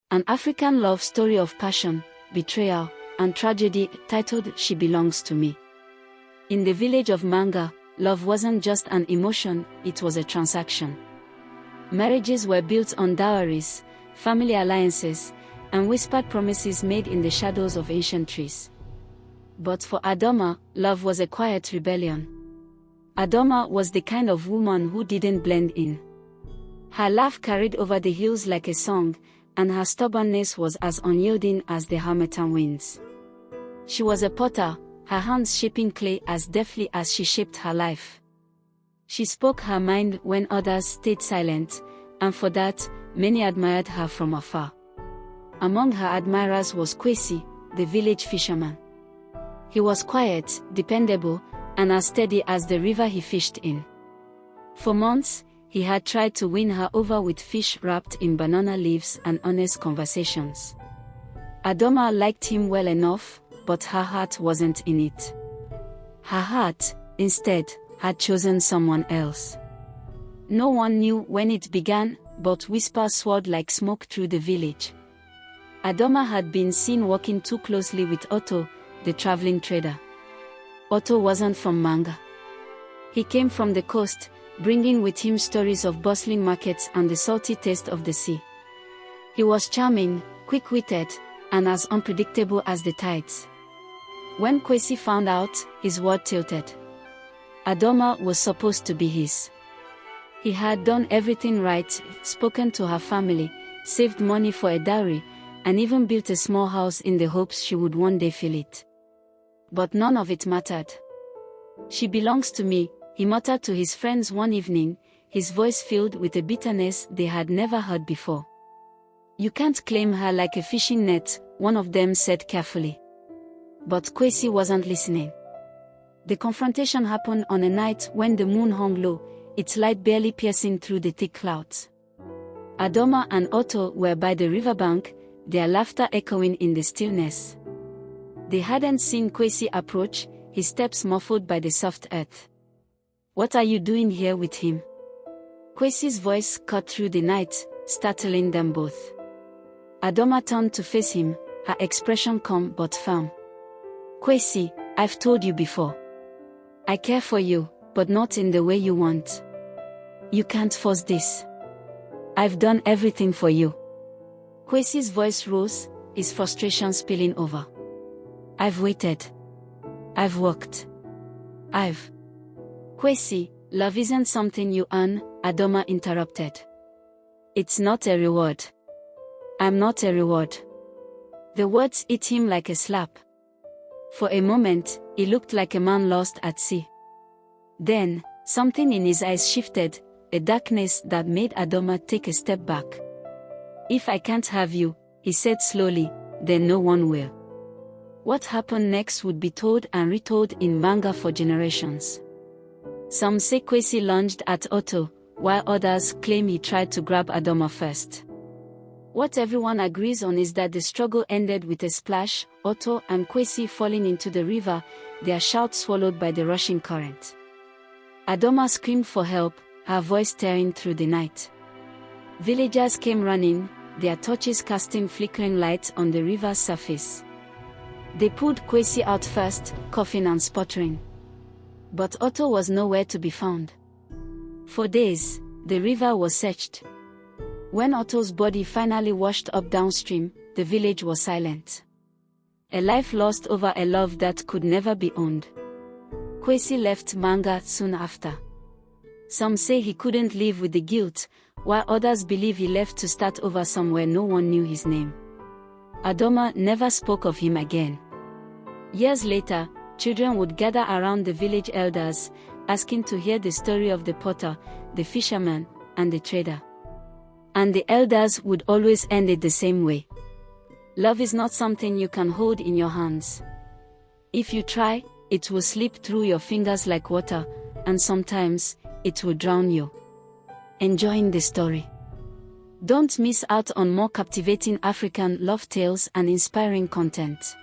An African love story of passion, betrayal, and tragedy titled She Belongs to Me. In the village of Mbanga, love wasn't just an emotion, it was a transaction. Marriages were built on dowries, family alliances, and whispered promises made in the shadows of ancient trees. But for Adama, love was a quiet rebellion. Adama was the kind of woman who didn't blend in. Her laugh carried over the hills like a song, and her stubbornness was as unyielding as the harmattan winds. She was a potter, her hands shaping clay as deftly as she shaped her life. She spoke her mind when others stayed silent, and for that, many admired her from afar. Among her admirers was Kwesi, the village fisherman. He was quiet, dependable, and as steady as the river he fished in. For months, he had tried to win her over with fish wrapped in banana leaves and honest conversations. Adama liked him well enough, but her heart wasn't in it. Her heart, instead, had chosen someone else. No one knew when it began, but whispers swirled like smoke through the village. Adama had been seen walking too closely with Otto, the traveling trader. Otto wasn't from Mbanga. He came from the coast, bringing with him stories of bustling markets and the salty taste of the sea. He was charming, quick-witted, and as unpredictable as the tides. When Kwesi found out, his world tilted. Adama was supposed to be his. He had done everything right, spoken to her family, saved money for a dowry, and even built a small house in the hopes she would one day fill it. But none of it mattered. "She belongs to me," he muttered to his friends one evening, his voice filled with a bitterness they had never heard before. "You can't claim her like a fishing net," one of them said carefully. But Kwesi wasn't listening. The confrontation happened on a night when the moon hung low, its light barely piercing through the thick clouds. Adama and Otto were by the riverbank, their laughter echoing in the stillness. They hadn't seen Kwesi approach, his steps muffled by the soft earth. "What are you doing here with him?" Kwesi's voice cut through the night, startling them both. Adama turned to face him, her expression calm but firm. "Kwesi, I've told you before. I care for you, but not in the way you want. You can't force this. I've done everything for you." Kwesi's voice rose, his frustration spilling over. "I've waited. I've worked. Kwesi, love isn't something you earn," Adama interrupted. "It's not a reward. I'm not a reward." The words hit him like a slap. For a moment, he looked like a man lost at sea. Then, something in his eyes shifted, a darkness that made Adama take a step back. "If I can't have you," he said slowly, "then no one will." What happened next would be told and retold in Mbanga for generations. Some say Kwesi lunged at Otto, while others claim he tried to grab Adama first. What everyone agrees on is that the struggle ended with a splash, Otto and Kwesi falling into the river, their shouts swallowed by the rushing current. Adama screamed for help, her voice tearing through the night. Villagers came running, their torches casting flickering light on the river's surface. They pulled Kwesi out first, coughing and sputtering. But Otto was nowhere to be found. For days, the river was searched. When Otto's body finally washed up downstream, the village was silent. A life lost over a love that could never be owned. Kwesi left Mbanga soon after. Some say he couldn't live with the guilt, while others believe he left to start over somewhere no one knew his name. Adama never spoke of him again. Years later, children would gather around the village elders, asking to hear the story of the potter, the fisherman, and the trader. And the elders would always end it the same way. Love is not something you can hold in your hands. If you try, it will slip through your fingers like water, and sometimes, it will drown you. Enjoying the story? Don't miss out on more captivating African love tales and inspiring content.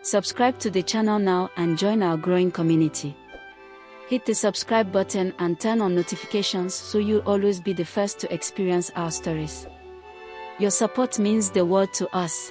Subscribe to the channel now and join our growing community. Hit the subscribe button and turn on notifications so you'll always be the first to experience our stories. Your support means the world to us.